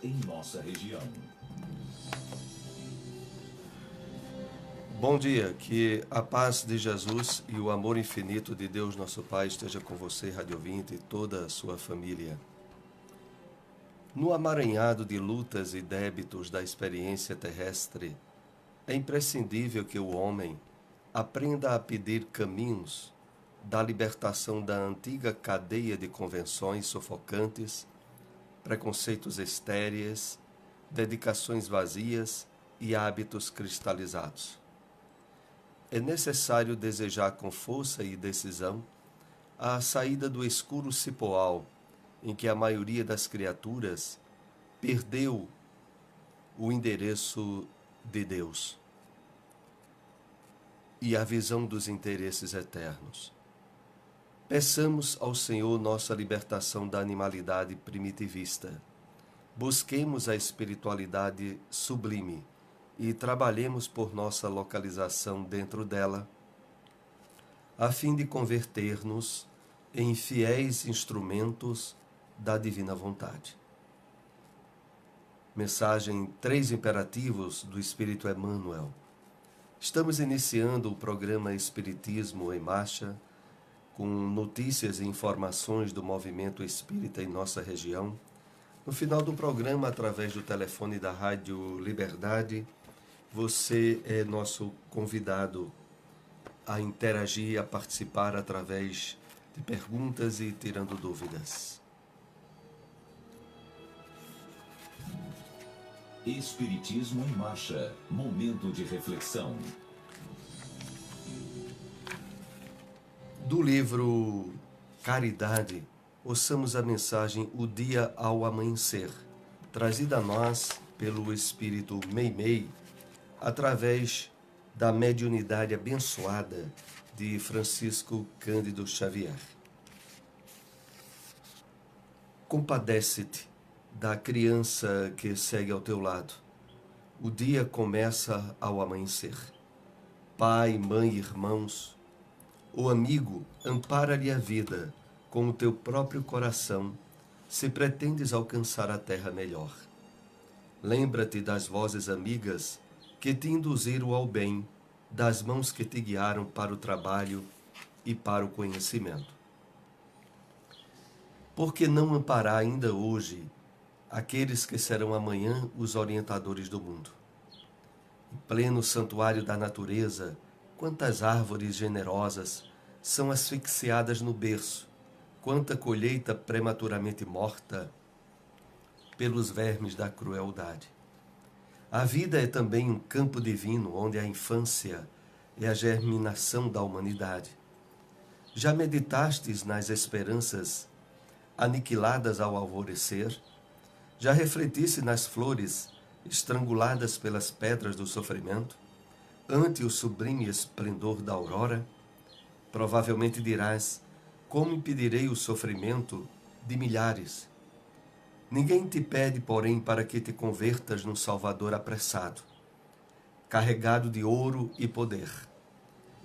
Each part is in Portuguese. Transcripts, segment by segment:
em nossa região. Bom dia, que a paz de Jesus e o amor infinito de Deus nosso Pai esteja com você, rádio ouvinte, e toda a sua família. No amaranhado de lutas e débitos da experiência terrestre, é imprescindível que o homem aprenda a pedir caminhos da libertação da antiga cadeia de convenções sufocantes, preconceitos estéreis, dedicações vazias e hábitos cristalizados. É necessário desejar com força e decisão a saída do escuro cipoal em que a maioria das criaturas perdeu o endereço de Deus e a visão dos interesses eternos. Peçamos ao Senhor nossa libertação da animalidade primitivista. Busquemos a espiritualidade sublime e trabalhemos por nossa localização dentro dela, a fim de converter-nos em fiéis instrumentos da divina vontade. Mensagem 3 imperativos do Espírito Emmanuel. Estamos iniciando o programa Espiritismo em Marcha, com notícias e informações do movimento espírita em nossa região. No final do programa, através do telefone da Rádio Liberdade, você é nosso convidado a interagir, a participar através de perguntas e tirando dúvidas. Espiritismo em Marcha, momento de reflexão. Do livro Caridade, ouçamos a mensagem O Dia ao Amanhecer, trazida a nós pelo Espírito Meimei, através da mediunidade abençoada de Francisco Cândido Xavier. Compadece-te da criança que segue ao teu lado. O dia começa ao amanhecer. Pai, mãe, irmãos, o amigo, ampara-lhe a vida com o teu próprio coração, se pretendes alcançar a terra melhor. Lembra-te das vozes amigas que te induziram ao bem, das mãos que te guiaram para o trabalho e para o conhecimento. Por que não amparar ainda hoje aqueles que serão amanhã os orientadores do mundo? Em pleno santuário da natureza, quantas árvores generosas são asfixiadas no berço, quanta colheita prematuramente morta pelos vermes da crueldade. A vida é também um campo divino, onde a infância é a germinação da humanidade. Já meditastes nas esperanças aniquiladas ao alvorecer? Já refletisse nas flores estranguladas pelas pedras do sofrimento, ante o sublime esplendor da aurora? Provavelmente dirás: como impedirei o sofrimento de milhares? Ninguém te pede, porém, para que te convertas num Salvador apressado, carregado de ouro e poder.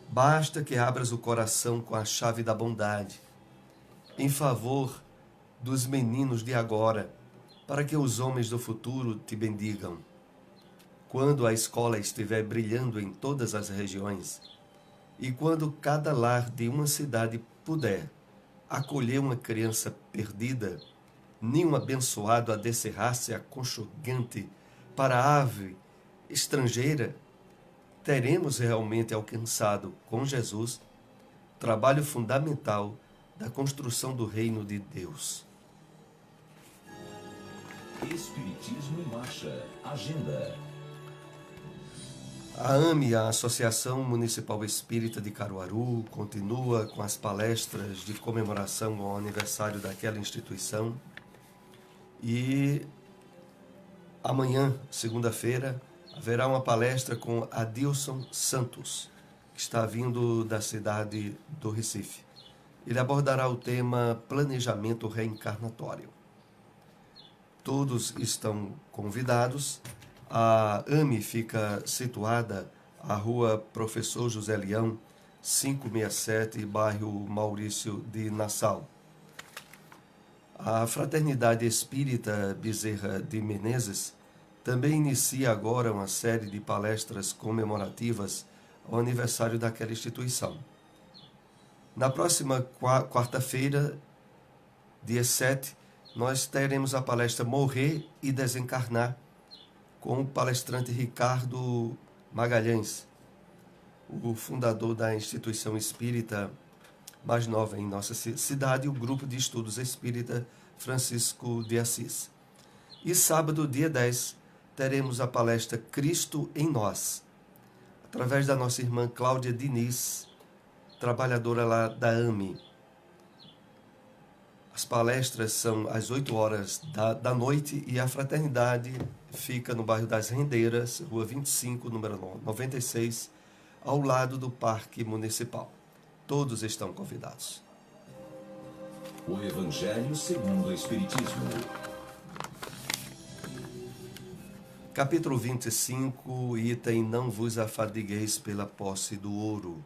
Basta que abras o coração com a chave da bondade, em favor dos meninos de agora, para que os homens do futuro te bendigam. Quando a escola estiver brilhando em todas as regiões, e quando cada lar de uma cidade puder acolher uma criança perdida, nenhum abençoado a descerrar-se aconchegante para a ave estrangeira, teremos realmente alcançado com Jesus trabalho fundamental da construção do reino de Deus. Espiritismo em Marcha, agenda. A AME, a Associação Municipal Espírita de Caruaru, continua com as palestras de comemoração ao aniversário daquela instituição. E amanhã, segunda-feira, haverá uma palestra com Adilson Santos, que está vindo da cidade do Recife. Ele abordará o tema planejamento reencarnatório. Todos estão convidados. A AME fica situada à rua Professor José Leão, 567, bairro Maurício de Nassau. A Fraternidade Espírita Bezerra de Menezes também inicia agora uma série de palestras comemorativas ao aniversário daquela instituição. Na próxima quarta-feira, dia 7, nós teremos a palestra Morrer e Desencarnar, com o palestrante Ricardo Magalhães, o fundador da instituição espírita mais nova em nossa cidade, o Grupo de Estudos Espírita Francisco de Assis. E sábado, dia 10, teremos a palestra Cristo em Nós, através da nossa irmã Cláudia Diniz, trabalhadora lá da AME. As palestras são às 8 horas da noite e a fraternidade fica no bairro das Rendeiras, Rua 25, número 96, ao lado do Parque Municipal. Todos estão convidados. O Evangelho segundo o Espiritismo. Capítulo 25, item: Não vos afadigueis pela posse do ouro.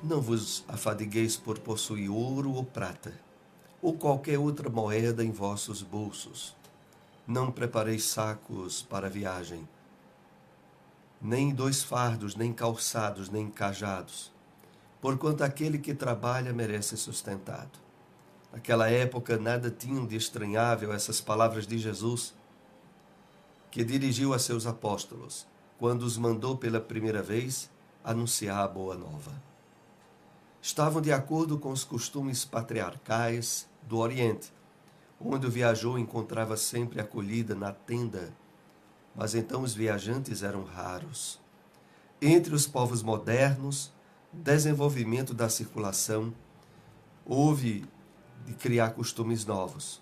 Não vos afadigueis por possuir ouro ou prata, ou qualquer outra moeda em vossos bolsos. Não prepareis sacos para a viagem, nem 2 fardos, nem calçados, nem cajados, porquanto aquele que trabalha merece sustentado. Naquela época nada tinham de estranhável essas palavras de Jesus, que dirigiu a seus apóstolos, quando os mandou pela primeira vez anunciar a boa nova. Estavam de acordo com os costumes patriarcais do Oriente, onde o viajor encontrava sempre acolhida na tenda, mas então os viajantes eram raros. Entre os povos modernos, desenvolvimento da circulação, houve de criar costumes novos.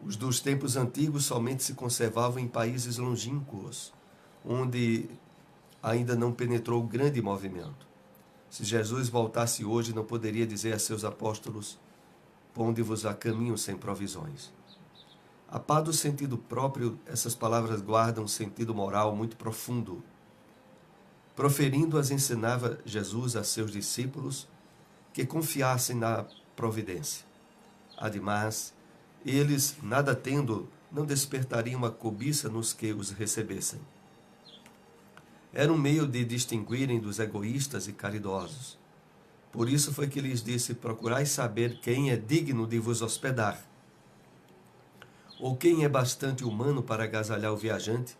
Os dos tempos antigos somente se conservavam em países longínquos, onde ainda não penetrou grande movimento. Se Jesus voltasse hoje, não poderia dizer a seus apóstolos: ponde-vos a caminho sem provisões. A par do sentido próprio, essas palavras guardam um sentido moral muito profundo. Proferindo-as, ensinava Jesus a seus discípulos que confiassem na providência. Ademais, eles, nada tendo, não despertariam a cobiça nos que os recebessem. Era um meio de distinguirem dos egoístas e caridosos. Por isso foi que lhes disse: procurai saber quem é digno de vos hospedar, ou quem é bastante humano para agasalhar o viajante,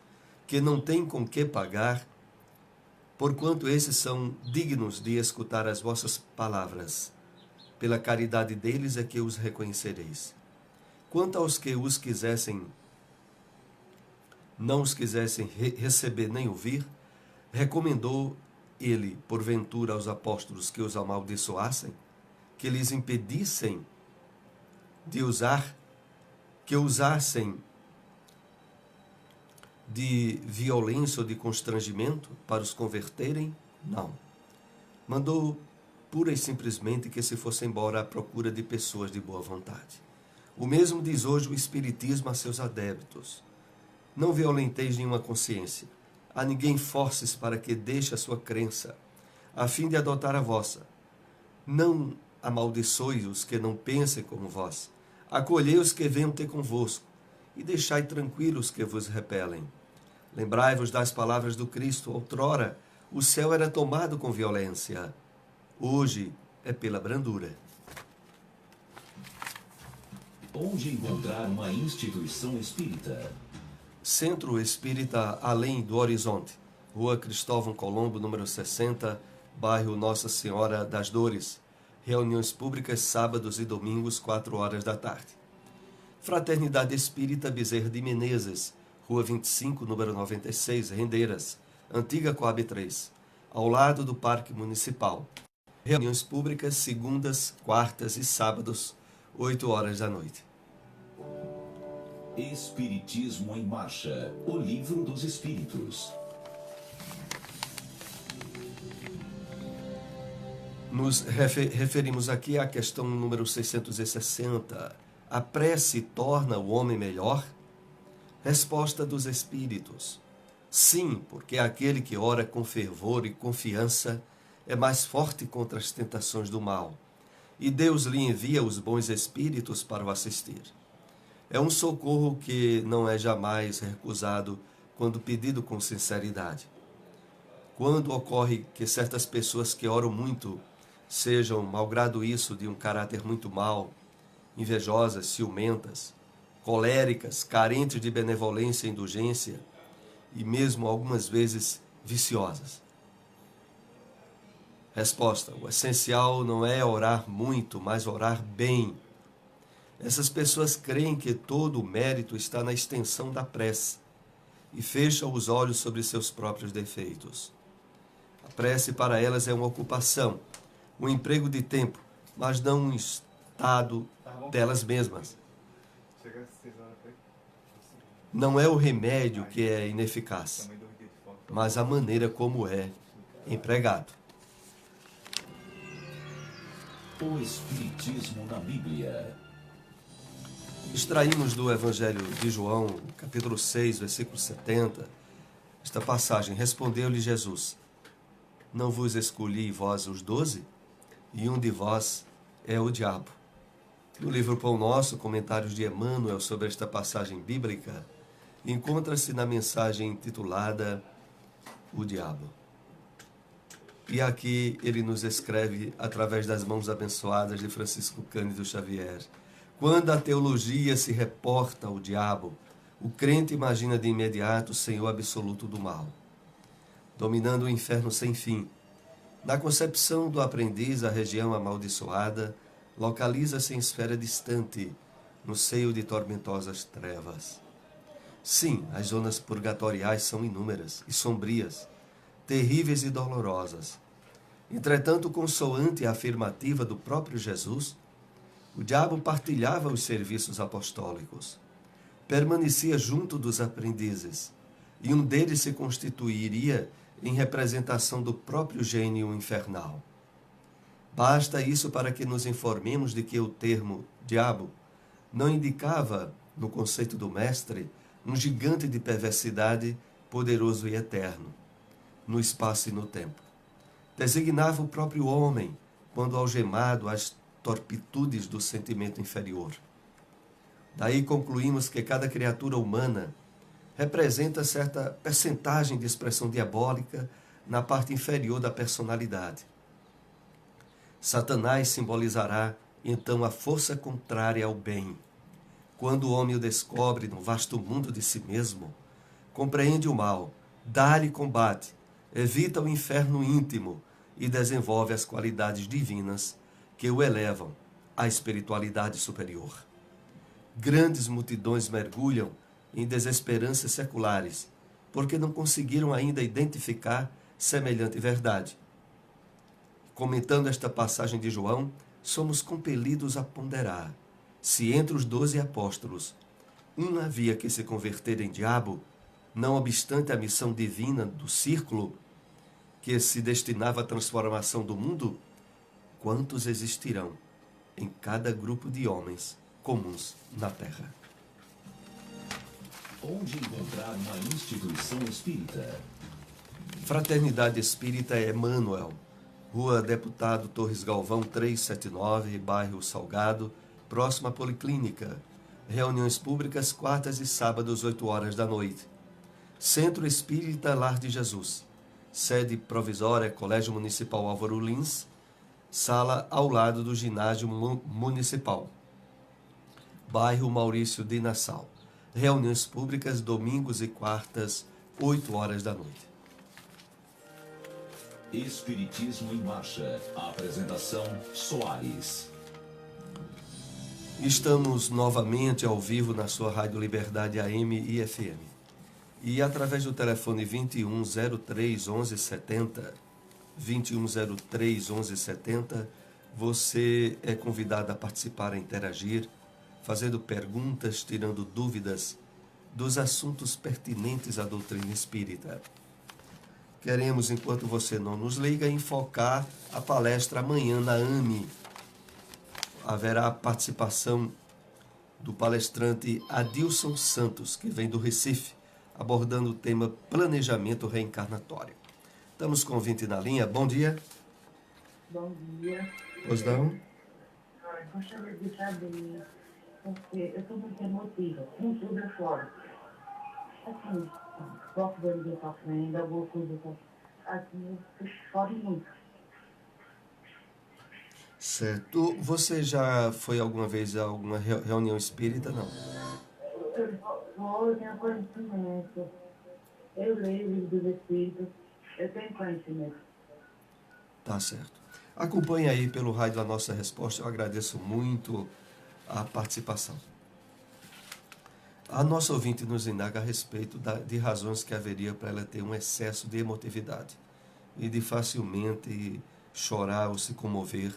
que não tem com que pagar, porquanto esses são dignos de escutar as vossas palavras. Pela caridade deles é que os reconhecereis. Quanto aos que os quisessem, não os quisessem receber nem ouvir, recomendou ele, porventura, aos apóstolos que os amaldiçoassem, que lhes impedissem de usar, que usassem de violência ou de constrangimento para os converterem? Não. Mandou pura e simplesmente que se fosse embora à procura de pessoas de boa vontade. O mesmo diz hoje o Espiritismo a seus adeptos: não violenteis nenhuma consciência, a ninguém forces para que deixe a sua crença, a fim de adotar a vossa. Não amaldiçoe os que não pensem como vós, acolhei os que venham ter convosco, e deixai tranquilos que vos repelem. Lembrai-vos das palavras do Cristo: outrora o céu era tomado com violência, hoje é pela brandura. Onde encontrar uma instituição espírita? Centro Espírita Além do Horizonte, Rua Cristóvão Colombo, número 60, bairro Nossa Senhora das Dores. Reuniões públicas sábados e domingos, 4 horas da tarde. Fraternidade Espírita Bezerra de Menezes, Rua 25, número 96, Rendeiras, Antiga Coab 3, ao lado do Parque Municipal. Reuniões públicas segundas, quartas e sábados, 8 horas da noite. Espiritismo em Marcha, o livro dos Espíritos. Nos referimos aqui à questão número 660. A prece torna o homem melhor? Resposta dos Espíritos: sim, porque aquele que ora com fervor e confiança é mais forte contra as tentações do mal, e Deus lhe envia os bons espíritos para o assistir. É um socorro que não é jamais recusado quando pedido com sinceridade. Quando ocorre que certas pessoas que oram muito sejam, malgrado isso, de um caráter muito mau, invejosas, ciumentas, coléricas, carentes de benevolência e indulgência, e mesmo algumas vezes viciosas. Resposta: o essencial não é orar muito, mas orar bem. Essas pessoas creem que todo o mérito está na extensão da prece e fecham os olhos sobre seus próprios defeitos. A prece para elas é uma ocupação, um emprego de tempo, mas não um estado delas mesmas. Não é o remédio que é ineficaz, mas a maneira como é empregado. O Espiritismo na Bíblia. Extraímos do Evangelho de João, capítulo 6, versículo 70, esta passagem: respondeu-lhe Jesus: não vos escolhi vós os 12? E um de vós é o diabo. No livro Pão Nosso, comentários de Emmanuel sobre esta passagem bíblica, encontra-se na mensagem intitulada O Diabo. E aqui ele nos escreve, através das mãos abençoadas de Francisco Cândido Xavier: quando a teologia se reporta ao diabo, o crente imagina de imediato o Senhor absoluto do mal, dominando o inferno sem fim. Na concepção do aprendiz, a região amaldiçoada localiza-se em esfera distante, no seio de tormentosas trevas. Sim, as zonas purgatoriais são inúmeras e sombrias, terríveis e dolorosas. Entretanto, consoante a afirmativa do próprio Jesus, o diabo partilhava os serviços apostólicos, permanecia junto dos aprendizes, e um deles se constituiria em representação do próprio gênio infernal. Basta isso para que nos informemos de que o termo diabo não indicava, no conceito do mestre, um gigante de perversidade poderoso e eterno, no espaço e no tempo. Designava o próprio homem, quando algemado às torpitudes do sentimento inferior. Daí concluímos que cada criatura humana representa certa percentagem de expressão diabólica na parte inferior da personalidade. Satanás simbolizará, então, a força contrária ao bem. Quando o homem o descobre no vasto mundo de si mesmo, compreende o mal, dá-lhe combate, evita o inferno íntimo e desenvolve as qualidades divinas que o elevam à espiritualidade superior. Grandes multidões mergulham em desesperanças seculares, porque não conseguiram ainda identificar semelhante verdade. Comentando esta passagem de João, somos compelidos a ponderar: se entre os 12 apóstolos um havia que se converter em diabo, não obstante a missão divina do círculo que se destinava à transformação do mundo, quantos existirão em cada grupo de homens comuns na Terra? Onde encontrar uma instituição espírita? Fraternidade Espírita Emmanuel, Rua Deputado Torres Galvão 379, bairro Salgado, próxima à Policlínica. Reuniões públicas quartas e sábados, 8 horas da noite. Centro Espírita Lar de Jesus. Sede provisória, Colégio Municipal Álvaro Lins. Sala ao lado do Ginásio Municipal. Bairro Maurício de Nassau. Reuniões públicas domingos e quartas, 8 horas da noite. Espiritismo em Marcha. A apresentação: Soares. Estamos novamente ao vivo na sua Rádio Liberdade AM e FM. E através do telefone 2103 1170, 2103 1170, você é convidado a participar, a interagir, fazendo perguntas, tirando dúvidas dos assuntos pertinentes à doutrina espírita. Queremos, enquanto você não nos liga, enfocar a palestra amanhã na AME. Haverá a participação do palestrante Adilson Santos, que vem do Recife, abordando o tema planejamento reencarnatório. Estamos com o ouvinte na linha. Bom dia. Bom dia. Pois não? Olha, gostaria de saber, porque eu estou muito emotiva, com tudo é fora. Assim, posso ver ninguém sofrendo, alguma coisa assim, eu choro muito. Certo. Você já foi alguma vez a alguma reunião espírita? Não. Eu tenho conhecimento, eu leio o livro dos Espíritos, eu tenho conhecimento. Tá certo. Acompanhe aí pelo raio da nossa resposta. Eu agradeço muito a participação. A nossa ouvinte nos indaga a respeito de razões que haveria para ela ter um excesso de emotividade e de facilmente chorar ou se comover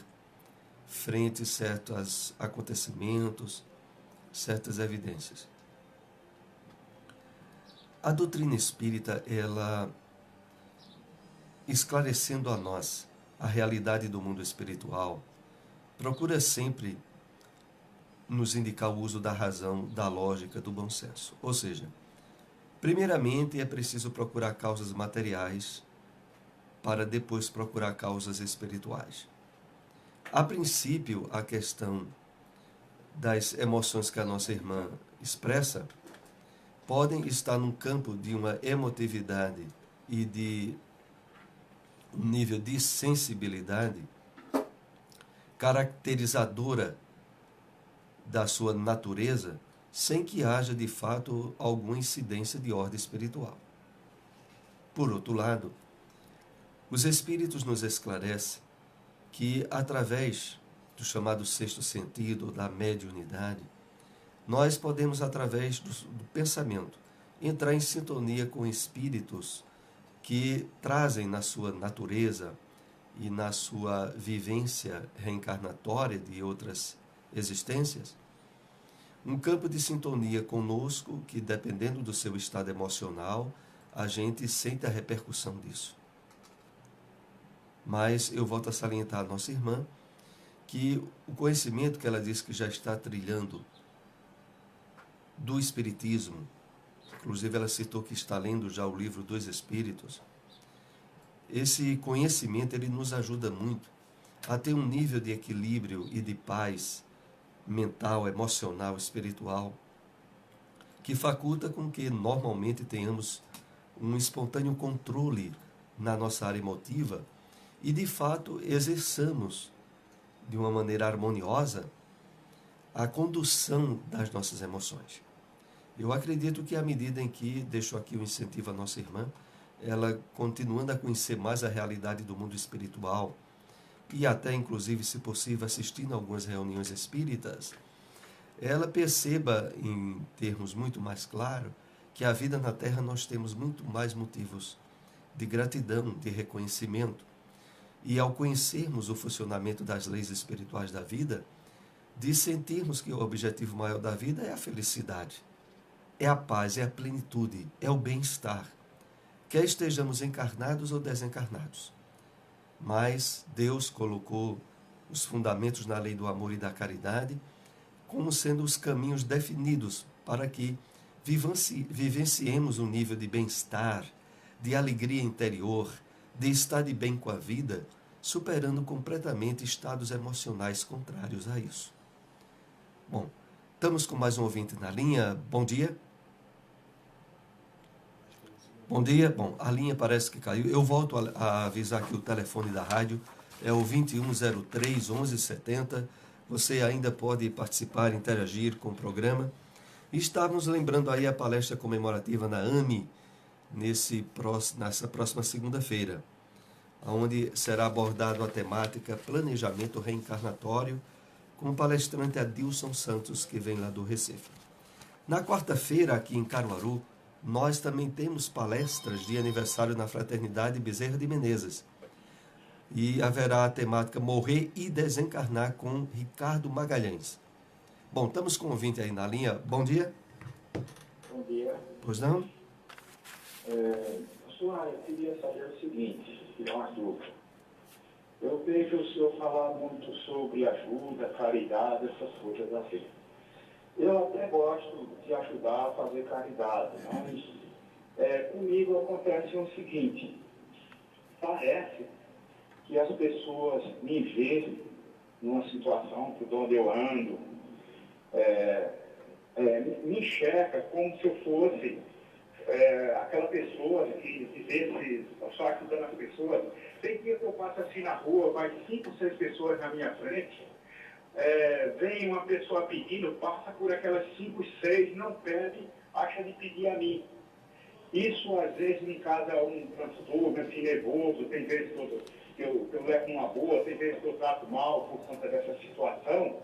frente a certos acontecimentos, certas evidências. A doutrina espírita, ela esclarecendo a nós a realidade do mundo espiritual, procura sempre nos indicar o uso da razão, da lógica, do bom senso. Ou seja, primeiramente é preciso procurar causas materiais para depois procurar causas espirituais. A princípio, a questão das emoções que a nossa irmã expressa podem estar num campo de uma emotividade e de um nível de sensibilidade caracterizadora da sua natureza, sem que haja de fato alguma incidência de ordem espiritual. Por outro lado, os espíritos nos esclarecem que através do chamado sexto sentido, da mediunidade, nós podemos, através do pensamento, entrar em sintonia com espíritos que trazem na sua natureza e na sua vivência reencarnatória de outras existências, um campo de sintonia conosco que, dependendo do seu estado emocional, a gente sente a repercussão disso. Mas eu volto a salientar a nossa irmã que o conhecimento que ela diz que já está trilhando do Espiritismo, inclusive ela citou que está lendo já o livro dos Espíritos, esse conhecimento ele nos ajuda muito a ter um nível de equilíbrio e de paz mental, emocional, espiritual, que faculta com que normalmente tenhamos um espontâneo controle na nossa área emotiva e, de fato, exerçamos de uma maneira harmoniosa a condução das nossas emoções. Eu acredito que à medida em que, deixo aqui o incentivo à nossa irmã, ela continuando a conhecer mais a realidade do mundo espiritual e até, inclusive, se possível, assistindo a algumas reuniões espíritas, ela perceba, em termos muito mais claros, que a vida na Terra nós temos muito mais motivos de gratidão, de reconhecimento. E ao conhecermos o funcionamento das leis espirituais da vida, de sentirmos que o objetivo maior da vida é a felicidade, é a paz, é a plenitude, é o bem-estar, quer estejamos encarnados ou desencarnados. Mas Deus colocou os fundamentos na lei do amor e da caridade como sendo os caminhos definidos para que vivenciemos um nível de bem-estar, de alegria interior, de estar de bem com a vida, superando completamente estados emocionais contrários a isso. Bom, estamos com mais um ouvinte na linha. Bom dia. Bom dia. Bom, a linha parece que caiu. Eu volto a avisar que o telefone da rádio é o 2103 1170. Você ainda pode participar, interagir com o programa. E estávamos lembrando aí a palestra comemorativa na AME nessa próxima segunda-feira, onde será abordado a temática Planejamento Reencarnatório, com o palestrante Adilson Santos, que vem lá do Recife. Na quarta-feira, aqui em Caruaru, nós também temos palestras de aniversário na Fraternidade Bezerra de Menezes. E haverá a temática Morrer e Desencarnar com Ricardo Magalhães. Bom, estamos com um ouvinte aí na linha. Bom dia. Bom dia. Pois não? Senhor, eu queria saber o seguinte, tirar uma dúvida. Eu vejo o senhor falar muito sobre ajuda, caridade, essas coisas assim. Eu até gosto de ajudar a fazer caridade, mas comigo acontece o seguinte, parece que as pessoas me veem numa situação por onde eu ando, me enxerga como se eu fosse aquela pessoa que vivesse só ajudando as pessoas. Tem dia que eu passo assim na rua, vai 5, 6 pessoas na minha frente, vem uma pessoa pedindo, passa por aquelas 5, 6, não pede, acha de pedir a mim. Isso às vezes me causa um transtorno, assim, nervoso, tem vezes que eu levo uma boa, tem vezes que eu trato mal por conta dessa situação.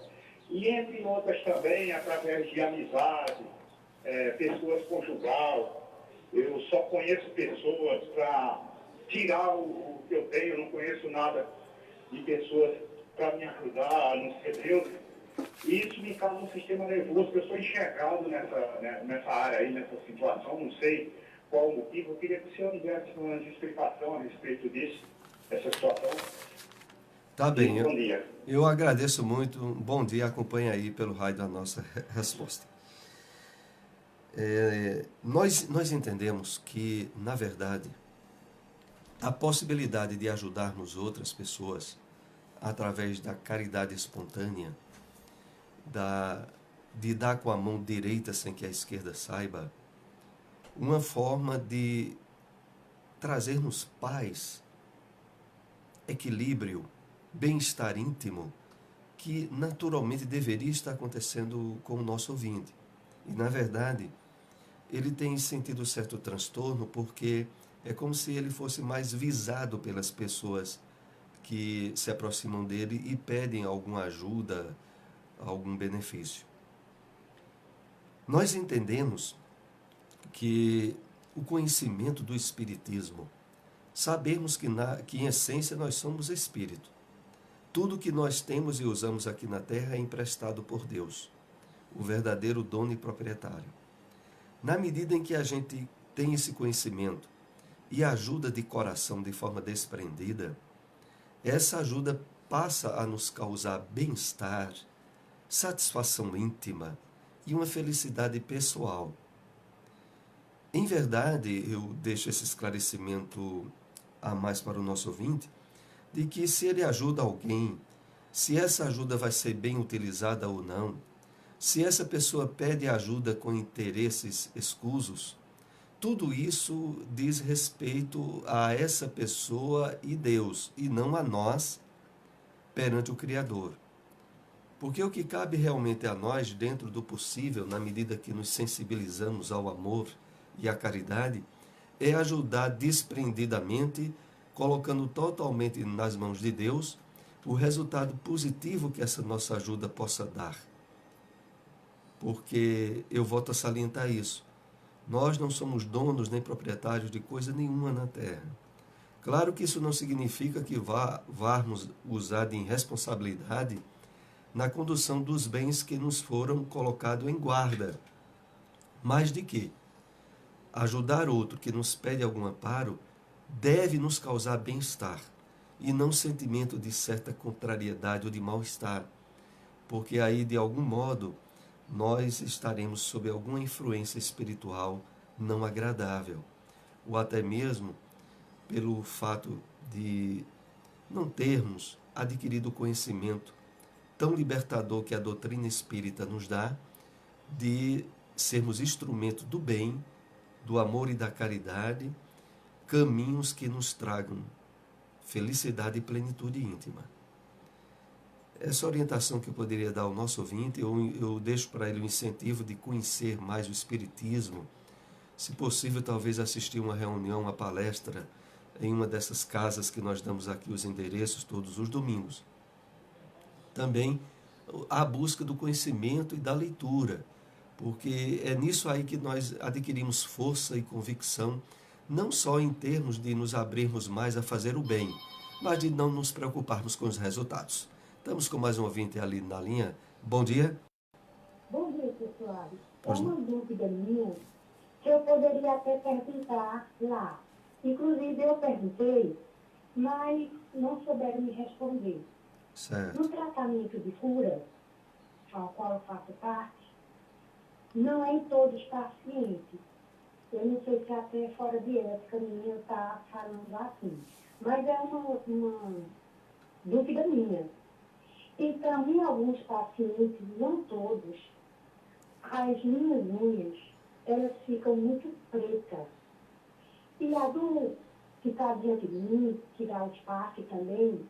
E entre outras também, através de amizade, pessoas conjugal. Eu só conheço pessoas para tirar o que eu tenho, eu não conheço nada de pessoas para me ajudar, a não ser Deus. E isso me causa um sistema nervoso, que eu sou enxergado nessa área aí, nessa situação, não sei qual o motivo. Eu queria que o senhor me desse uma explicação a respeito disso, dessa situação. Tá bem, Bom dia. Eu agradeço muito. Bom dia, acompanha aí pelo raio da nossa resposta. Nós entendemos que, na verdade, a possibilidade de ajudarmos outras pessoas através da caridade espontânea, de dar com a mão direita sem que a esquerda saiba, uma forma de trazermos paz, equilíbrio, bem-estar íntimo, que naturalmente deveria estar acontecendo com o nosso ouvinte. E, na verdade, ele tem sentido certo transtorno porque é como se ele fosse mais visado pelas pessoas que se aproximam dele e pedem alguma ajuda, algum benefício. Nós entendemos que o conhecimento do Espiritismo, sabemos que em essência nós somos espírito. Tudo que nós temos e usamos aqui na Terra é emprestado por Deus, o verdadeiro dono e proprietário. Na medida em que a gente tem esse conhecimento e ajuda de coração de forma desprendida, essa ajuda passa a nos causar bem-estar, satisfação íntima e uma felicidade pessoal. Em verdade, eu deixo esse esclarecimento a mais para o nosso ouvinte, de que se ele ajuda alguém, se essa ajuda vai ser bem utilizada ou não, se essa pessoa pede ajuda com interesses escusos, tudo isso diz respeito a essa pessoa e Deus, e não a nós perante o Criador. Porque o que cabe realmente a nós, dentro do possível, na medida que nos sensibilizamos ao amor e à caridade, é ajudar desprendidamente, colocando totalmente nas mãos de Deus o resultado positivo que essa nossa ajuda possa dar. Porque eu volto a salientar isso. Nós não somos donos nem proprietários de coisa nenhuma na Terra. Claro que isso não significa que vamos usar de irresponsabilidade na condução dos bens que nos foram colocados em guarda. Mas de que ajudar outro que nos pede algum amparo deve nos causar bem-estar e não sentimento de certa contrariedade ou de mal-estar, porque aí, de algum modo, nós estaremos sob alguma influência espiritual não agradável, ou até mesmo pelo fato de não termos adquirido o conhecimento tão libertador que a doutrina espírita nos dá, de sermos instrumento do bem, do amor e da caridade, caminhos que nos tragam felicidade e plenitude íntima. Essa orientação que eu poderia dar ao nosso ouvinte, eu deixo para ele o incentivo de conhecer mais o Espiritismo, se possível, talvez assistir uma reunião, uma palestra, em uma dessas casas que nós damos aqui os endereços todos os domingos. Também a busca do conhecimento e da leitura, porque é nisso aí que nós adquirimos força e convicção, não só em termos de nos abrirmos mais a fazer o bem, mas de não nos preocuparmos com os resultados. Estamos com mais um ouvinte ali na linha. Bom dia. Bom dia, pessoal. É Pois uma não. dúvida minha que eu poderia até perguntar lá. Inclusive, eu perguntei, mas não souberam me responder. Certo. No tratamento de cura, ao qual eu faço parte, não é em todos os pacientes. Eu não sei se até é fora de ética minha está falando assim. Mas é uma dúvida minha. Então, em alguns pacientes, não todos, as minhas unhas, elas ficam muito pretas. E a do que está diante de mim, que dá o espaço também,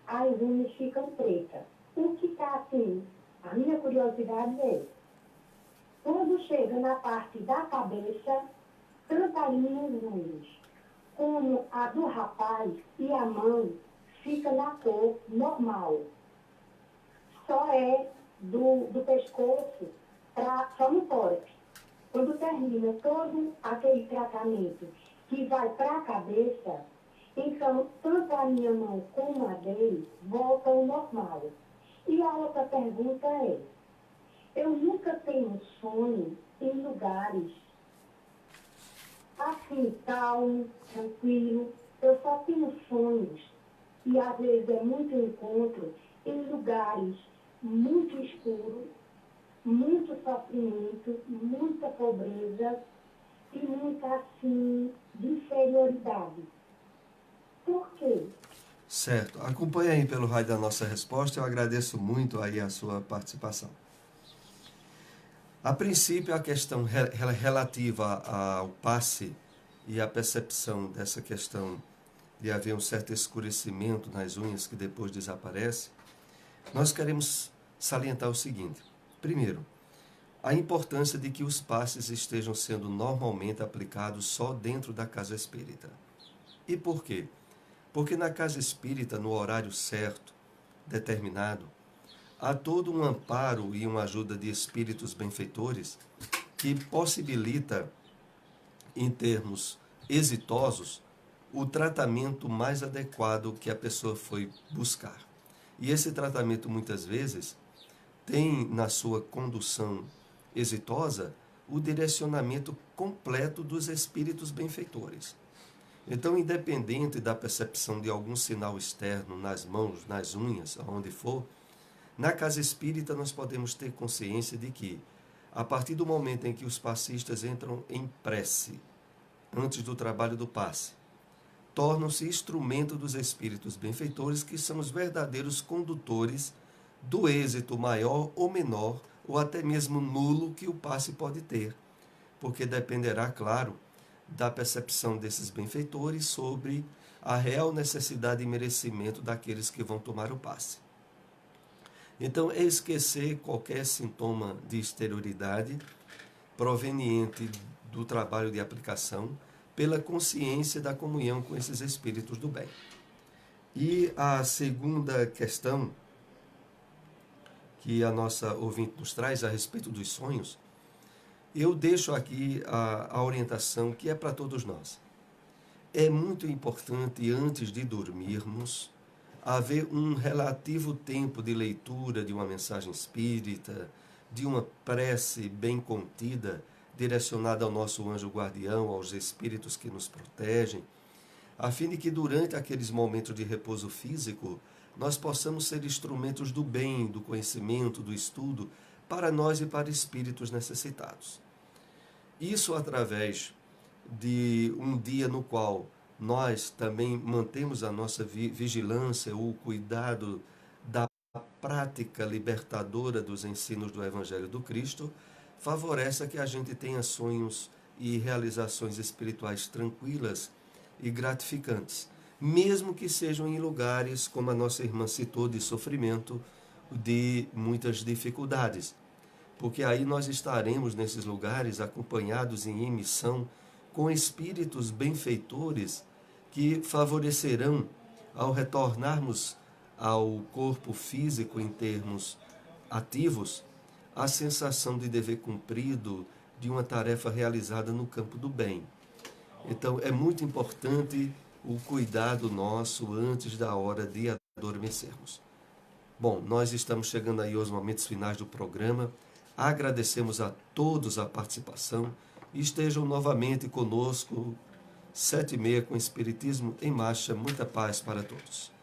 as unhas ficam pretas. O que está assim, a minha curiosidade é, quando chega na parte da cabeça, tanto as minhas unhas como a do rapaz e a mão fica na cor normal. Só é do pescoço, só no tórax. Quando termina todo aquele tratamento que vai para a cabeça, então tanto a minha mão como a dele voltam ao normal. E a outra pergunta é, eu nunca tenho sonho em lugares assim, calmo, tranquilo. Eu só tenho sonhos, e às vezes é muito encontro, em lugares muito escuros, muito sofrimento, muita pobreza e muita, assim, de inferioridade. Por quê? Certo. Acompanhe aí pelo raio da nossa resposta. Eu agradeço muito aí a sua participação. A princípio, a questão relativa ao passe e a percepção dessa questão de haver um certo escurecimento nas unhas que depois desaparece, nós queremos salientar o seguinte. Primeiro, a importância de que os passes estejam sendo normalmente aplicados só dentro da casa espírita. E por quê? Porque na casa espírita, no horário certo, determinado, há todo um amparo e uma ajuda de espíritos benfeitores que possibilita, em termos exitosos, o tratamento mais adequado que a pessoa foi buscar. E esse tratamento, muitas vezes, tem na sua condução exitosa o direcionamento completo dos espíritos benfeitores. Então, independente da percepção de algum sinal externo nas mãos, nas unhas, aonde for, na casa espírita nós podemos ter consciência de que, a partir do momento em que os passistas entram em prece, antes do trabalho do passe, tornam-se instrumento dos espíritos benfeitores, que são os verdadeiros condutores do êxito maior ou menor, ou até mesmo nulo, que o passe pode ter, porque dependerá, claro, da percepção desses benfeitores sobre a real necessidade e merecimento daqueles que vão tomar o passe. Então, é esquecer qualquer sintoma de exterioridade proveniente do trabalho de aplicação, pela consciência da comunhão com esses espíritos do bem. E a segunda questão que a nossa ouvinte nos traz a respeito dos sonhos, eu deixo aqui a orientação que é para todos nós. É muito importante, antes de dormirmos, haver um relativo tempo de leitura de uma mensagem espírita, de uma prece bem contida, direcionada ao nosso anjo guardião, aos espíritos que nos protegem, a fim de que durante aqueles momentos de repouso físico, nós possamos ser instrumentos do bem, do conhecimento, do estudo, para nós e para espíritos necessitados. Isso através de um dia no qual nós também mantemos a nossa vigilância, o cuidado da prática libertadora dos ensinos do Evangelho do Cristo, favorece que a gente tenha sonhos e realizações espirituais tranquilas e gratificantes, mesmo que sejam em lugares, como a nossa irmã citou, de sofrimento, de muitas dificuldades. Porque aí nós estaremos nesses lugares acompanhados em emissão com espíritos benfeitores que favorecerão, ao retornarmos ao corpo físico em termos ativos, a sensação de dever cumprido, de uma tarefa realizada no campo do bem. Então, é muito importante o cuidado nosso antes da hora de adormecermos. Bom, nós estamos chegando aí aos momentos finais do programa. Agradecemos a todos a participação e estejam novamente conosco, 7h30, com Espiritismo em Marcha. Muita paz para todos.